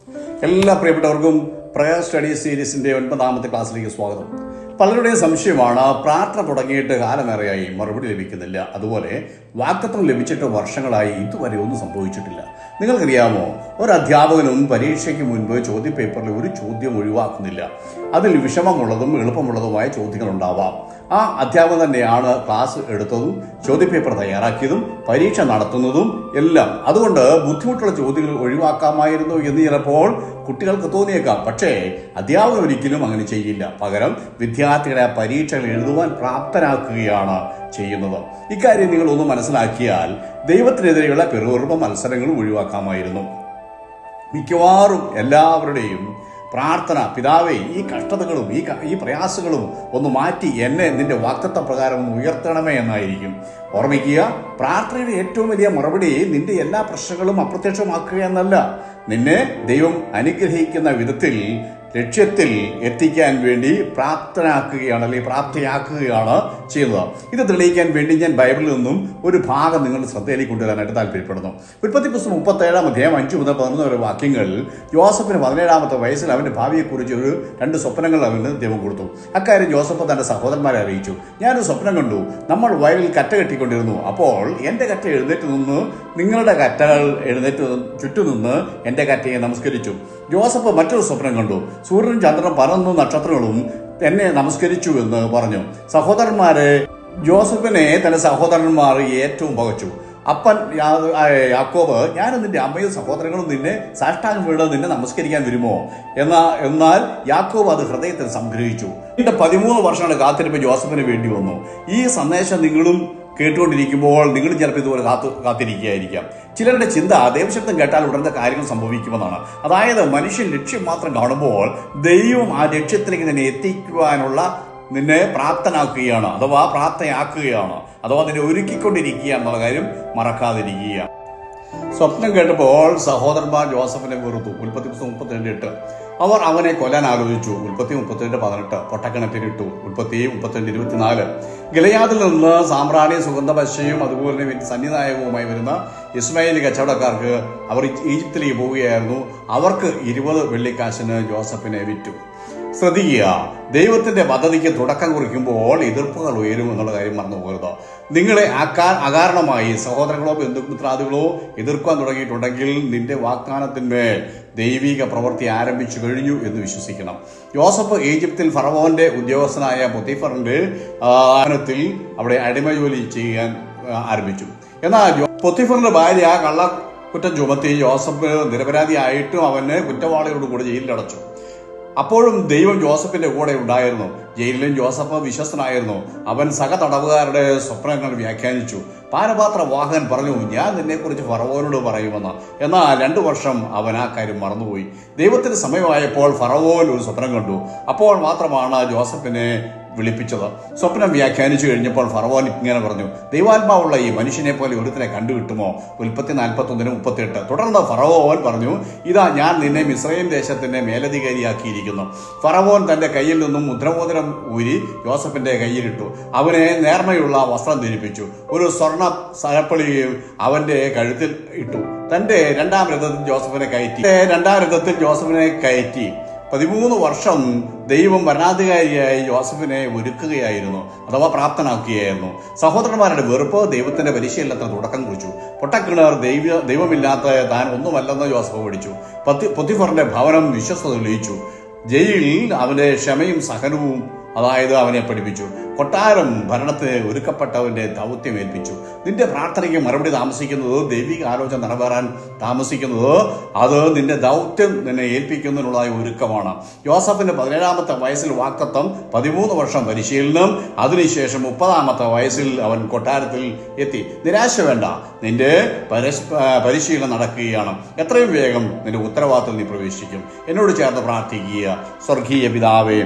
എല്ലാ പ്രിയപ്പെട്ടവർക്കും prayer study സീരീസിന്റെ 9ാമത്തെ ക്ലാസ്സിലേക്ക് സ്വാഗതം. പലരുടെയും സംശയമാണ്, പ്രാർത്ഥന തുടങ്ങിയിട്ട് കാലമേറെയായി മറുപടി ലഭിക്കുന്നില്ല, അതുപോലെ വാഗ്ദത്തം ലഭിച്ചിട്ട് വർഷങ്ങളായി ഇതുവരെ ഒന്നും സംഭവിച്ചിട്ടില്ല. നിങ്ങൾക്കറിയാമോ, ഒരു അധ്യാപകനും പരീക്ഷയ്ക്ക് മുൻപ് ചോദ്യപേപ്പറിൽ ഒരു ചോദ്യം ഒഴിവാക്കുന്നില്ല. അതിൽ വിഷമമുള്ളതും എളുപ്പമുള്ളതുമായ ചോദ്യങ്ങൾ ഉണ്ടാവാം. ആ അധ്യാപകൻ തന്നെയാണ് ക്ലാസ് എടുത്തതും ചോദ്യപേപ്പർ തയ്യാറാക്കിയതും പരീക്ഷ നടത്തുന്നതും എല്ലാം. അതുകൊണ്ട് ബുദ്ധിമുട്ടുള്ള ചോദ്യങ്ങൾ ഒഴിവാക്കാമായിരുന്നു എന്ന് ചിലപ്പോൾ കുട്ടികൾക്ക് തോന്നിയേക്കാം. പക്ഷേ അധ്യാപകൻ ഒരിക്കലും അങ്ങനെ ചെയ്യില്ല. പകരം വിദ്യാർത്ഥികളെ പരീക്ഷകൾ എഴുതുവാൻ പ്രാപ്തരാക്കുകയാണ് ചെയ്യുന്നത്. ഇക്കാര്യം നിങ്ങൾ ഒന്ന് മനസ്സിലാക്കിയാൽ ദൈവത്തിനെതിരെയുള്ള പെരുവറുപ്പ മത്സരങ്ങളും ഒഴിവാക്കാമായിരുന്നു. മിക്കവാറും എല്ലാവരുടെയും പ്രാർത്ഥന, പിതാവേ, ഈ കഷ്ടതകളും ഈ പ്രയാസങ്ങളും ഒന്ന് മാറ്റി എന്നെ നിന്റെ വാഗ്ദത്ത പ്രകാരം ഉയർത്തണമേ എന്നായിരിക്കും. ഓർമ്മിക്കുക, പ്രാർത്ഥനയുടെ ഏറ്റവും വലിയ മറുപടി നിന്റെ എല്ലാ പ്രശ്നങ്ങളും അപ്രത്യക്ഷമാക്കുക എന്നല്ല, നിന്നെ ദൈവം അനുഗ്രഹിക്കുന്ന വിധത്തിൽ ലക്ഷ്യത്തിൽ എത്തിക്കാൻ വേണ്ടി പ്രാപ്തനാക്കുകയാണ്, അല്ലെങ്കിൽ പ്രാപ്തിയാക്കുകയാണ് ചെയ്യുന്നത്. ഇത് തെളിയിക്കാൻ വേണ്ടി ഞാൻ ബൈബിളിൽ നിന്നും ഒരു ഭാഗം നിങ്ങളുടെ ശ്രദ്ധയിലേക്ക് കൊണ്ടുവരാനായിട്ട് താല്പര്യപ്പെടുന്നു. ഉൽപ്പത്തി പുസ്തകം 37-ാം അധ്യായം 5 മുതൽ 11 വരെ വാക്യങ്ങൾ. യോസഫിന് 17-ാമത്തെ വയസ്സിൽ അവന്റെ ഭാവിയെക്കുറിച്ച് 2 സ്വപ്നങ്ങൾ അവന് ദൈവം കൊടുത്തു. അക്കാര്യം യോസഫ് തന്റെ സഹോദരന്മാരെ അറിയിച്ചു. ഞാനൊരു സ്വപ്നം കണ്ടു, നമ്മൾ വയലിൽ കറ്റ കെട്ടിക്കൊണ്ടിരുന്നു. അപ്പോൾ എന്റെ കറ്റ എഴുന്നേറ്റ് നിന്ന് നിങ്ങളുടെ കറ്റകൾ എഴുന്നേറ്റ് ചുറ്റുനിന്ന് എന്റെ കറ്റയെ നമസ്കരിച്ചു. ജോസഫ് മറ്റൊരു സ്വപ്നം കണ്ടു, സൂര്യനും ചന്ദ്രനും 11 നക്ഷത്രങ്ങളും എന്നെ നമസ്കരിച്ചു എന്ന് പറഞ്ഞു. സഹോദരന്മാരെ ജോസഫിനെ തന്റെ സഹോദരന്മാർ ഏറ്റവും പകച്ചു. അപ്പൻ യാക്കോബ്, ഞാനും നിന്റെ അമ്മയും സഹോദരങ്ങളും നിന്നെ സാഷ്ടാംഗം വീണ് നിന്നെ നമസ്കരിക്കാൻ വരുമോ? എന്നാൽ യാക്കോബ് അത് ഹൃദയത്തിൽ സംഗ്രഹിച്ചു. 13 വർഷങ്ങളുടെ കാത്തിരിപ്പ് ജോസഫിന് വേണ്ടി വന്നു. ഈ സന്ദേശം നിങ്ങളും കേട്ടുകൊണ്ടിരിക്കുമ്പോൾ നിങ്ങൾ ചിലപ്പോൾ ഇതുപോലെ കാത്തിരിക്കുകയായിരിക്കാം. ചിലരുടെ ചിന്ത ദൈവശബ്ദം കേട്ടാൽ ഉടനെ കാര്യങ്ങൾ സംഭവിക്കുമെന്നാണ്. അതായത് മനുഷ്യൻ ലക്ഷ്യം മാത്രം കാണുമ്പോൾ ദൈവം ആ ലക്ഷ്യത്തിലേക്ക് നിന്നെ എത്തിക്കുവാനുള്ള നിന്നെ പ്രാപ്തനാക്കുകയാണ്, അഥവാ പ്രാപ്തയാക്കുകയാണ്, അഥവാ നിന്നെ ഒരുക്കിക്കൊണ്ടിരിക്കുക എന്നുള്ള കാര്യം മറക്കാതിരിക്കുക. സ്വപ്നം കേട്ടപ്പോൾ സഹോദരന്മാർ ജോസഫിനെ വെറുത്തു. ഉൽപ്പത്തി പുസ്തകം 32:8. അവർ അവനെ കൊല്ലാൻ ആലോചിച്ചു. ഉൽപ്പത്തി 32:18. പൊട്ടക്കിണറ്റിലിട്ടു. ഉൽപ്പത്തി 32:24. ഗിലെയാദിൽ നിന്ന് സാമ്രാണിയും സുഗന്ധപശയും അതുപോലെ സന്നിധായകവുമായി വരുന്ന ഇസ്മായേലി കച്ചവടക്കാർക്ക് അവർ ഈജിപ്തിലേക്ക് പോവുകയായിരുന്നു. അവർക്ക് 20 വെള്ളിക്കാശിന് ജോസഫിനെ വിറ്റു. ശ്രദ്ധിക്കുക, ദൈവത്തിന്റെ പദ്ധതിക്ക് തുടക്കം കുറിക്കുമ്പോൾ എതിർപ്പുകൾ ഉയരും എന്നുള്ള കാര്യം മറന്നു പോകരുത്. നിങ്ങളെ അകാരണമായി സഹോദരങ്ങളോ ബന്ധുമിത്രാദികളോ എതിർക്കാൻ തുടങ്ങിയിട്ടുണ്ടെങ്കിൽ നിന്റെ വാഗ്ദാനത്തിന്മേൽ ദൈവിക പ്രവൃത്തി ആരംഭിച്ചു കഴിഞ്ഞു എന്ന് വിശ്വസിക്കണം. യോസഫ് ഈജിപ്തിൽ ഫറവോന്റെ ഉദ്യോഗസ്ഥനായ പൊത്തിഫറിന്റെ സ്ഥാനത്തിൽ അവിടെ അടിമജോലി ചെയ്യാൻ ആരംഭിച്ചു. എന്നാൽ പൊത്തിഫറിന്റെ ഭാര്യ കള്ളക്കുറ്റം ചുമത്തി യോസഫ് നിരപരാധിയായിട്ടും അവന് കുറ്റവാളിയോട് കൂടെ ജയിലിലടച്ചു. അപ്പോഴും ദൈവം ജോസഫിന്റെ കൂടെ ഉണ്ടായിരുന്നു. ജയിലിലും ജോസഫ് വിശ്വസ്തനായിരുന്നു. അവൻ തടവുകാരുടെ സ്വപ്നങ്ങൾ വ്യാഖ്യാനിച്ചു. പാനപാത്ര വാഹകൻ പറഞ്ഞു, ഞാൻ നിന്നെക്കുറിച്ച് ഫറവോനോട് പറയുമെന്ന്. എന്നാൽ 2 വർഷം അവൻ ആ കാര്യം മറന്നുപോയി. ദൈവത്തിന് സമയമായപ്പോൾ ഫറവോൻ ഒരു സ്വപ്നം കണ്ടു. അപ്പോൾ മാത്രമാണ് ജോസഫിനെ വിളിപ്പിച്ചത്. സ്വപ്നം വ്യാഖ്യാനിച്ചു കഴിഞ്ഞപ്പോൾ ഫറവോൻ ഇങ്ങനെ പറഞ്ഞു, ദൈവാത്മാവുള്ള ഈ മനുഷ്യനെ പോലെ ഒരുത്തിനെ കണ്ടുകിട്ടുമോ? ഉൽപ്പത്തി 41:38. തുടർന്ന് ഫറവോൻ പറഞ്ഞു, ഇതാ ഞാൻ നിന്നെ മിസ്രയീം ദേശത്തിന്റെ മേലധികാരിയാക്കിയിരിക്കുന്നു. ഫറവോൻ തന്റെ കയ്യിൽ നിന്നും മുദ്രമോതിരം ഊരി ജോസഫിന്റെ കയ്യിലിട്ടു. അവനെ നേർമയുള്ള വസ്ത്രം ധരിപ്പിച്ചു. ഒരു സ്വർണ്ണ സരപ്പളിയും അവന്റെ കഴുത്തിൽ ഇട്ടു. തന്റെ 2-ാം രഥത്തിൽ ജോസഫിനെ കയറ്റി 13 വർഷം ദൈവം ഭരണാധികാരിയായി ജോസഫിനെ ഒരുക്കുകയായിരുന്നു, അഥവാ പ്രാപ്തനാക്കുകയായിരുന്നു. സഹോദരന്മാരുടെ വെറുപ്പ് ദൈവത്തിന്റെ പരിശീലനത്തിന് തുടക്കം കുറിച്ചു. പൊട്ടക്കിണർ ദൈവമില്ലാത്ത താൻ ഒന്നുമല്ലെന്ന് ജോസഫ് പഠിച്ചു. പൊത്തിഫറിന്റെ ഭവനം വിശ്വസ്തത തെളിയിച്ചു. ജയിലിൽ അവന്റെ ക്ഷമയും സഹനവും അവനെ പഠിപ്പിച്ചു. കൊട്ടാരം ഭരണത്തിന് ഒരുക്കപ്പെട്ടവന്റെ ദൗത്യം ഏൽപ്പിച്ചു. നിന്റെ പ്രാർത്ഥനയ്ക്ക് മറുപടി താമസിക്കുന്നത്, ദൈവിക ആലോചന നിറവേറാൻ താമസിക്കുന്നത്, അത് നിന്റെ ദൗത്യം നിന്നെ ഏൽപ്പിക്കുന്നതിനുള്ള ഒരുക്കമാണ്. യോസഫിന്റെ 17-ാമത്തെ വയസ്സിൽ വാഗ്ദത്തം, 13 വർഷം പരിശീലനം, അതിനുശേഷം 30-ാമത്തെ വയസ്സിൽ അവൻ കൊട്ടാരത്തിൽ എത്തി. നിരാശ വേണ്ട, നിന്റെ പരിശീലനം നടക്കുകയാണ്. എത്രയും വേഗം നിന്റെ ഉത്തരവാദിത്തത്തിൽ നീ പ്രവേശിക്കും. എന്നോട് ചേർന്ന് പ്രാർത്ഥിക്കുക. സ്വർഗീയ പിതാവേ,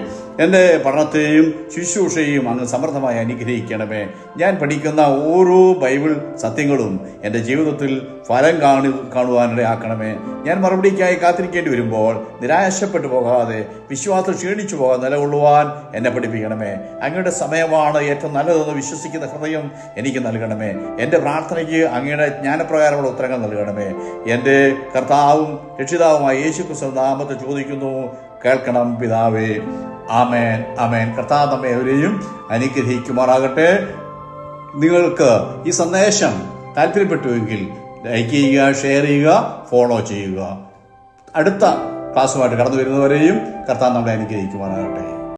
എൻ്റെ പഠനത്തെയും ശുശ്രൂഷയും അങ്ങ് സമൃദ്ധമായി അനുഗ്രഹിക്കണമേ. ഞാൻ പഠിക്കുന്ന ഓരോ ബൈബിൾ സത്യങ്ങളും എൻ്റെ ജീവിതത്തിൽ ഫലം കാണുവാനിടയാക്കണമേ. ഞാൻ മറുപടിക്കായി കാത്തിരിക്കേണ്ടി വരുമ്പോൾ നിരാശപ്പെട്ടു പോകാതെ വിശ്വാസം ക്ഷീണിച്ചു പോകാൻ നിലകൊള്ളുവാൻ എന്നെ പഠിപ്പിക്കണമേ. അങ്ങയുടെ സമയമാണ് ഏറ്റവും നല്ലതെന്ന് വിശ്വസിക്കുന്ന ഹൃദയം എനിക്ക് നൽകണമേ. എൻ്റെ പ്രാർത്ഥനയ്ക്ക് അങ്ങയുടെ ജ്ഞാനപ്രകാരമുള്ള ഉത്തരങ്ങൾ നൽകണമേ. എൻ്റെ കർത്താവും രക്ഷിതാവുമായ യേശുക്രിസ്തു നാമത്തിൽ ചോദിക്കുന്നു, കേൾക്കണം പിതാവേ. ആമേൻ, ആമേൻ. കർത്താവ് നമ്മെ എവരെയും അനുഗ്രഹിക്കുമാറാകട്ടെ. നിങ്ങൾക്ക് ഈ സന്ദേശം താല്പര്യപ്പെട്ടുവെങ്കിൽ ലൈക്ക് ചെയ്യുക, ഷെയർ ചെയ്യുക, ഫോളോ ചെയ്യുക. അടുത്ത ക്ലാസ്സുമായിട്ട് കടന്നു വരുന്നവരെയും കർത്താവ് നമ്മളെ അനുഗ്രഹിക്കുമാറാകട്ടെ.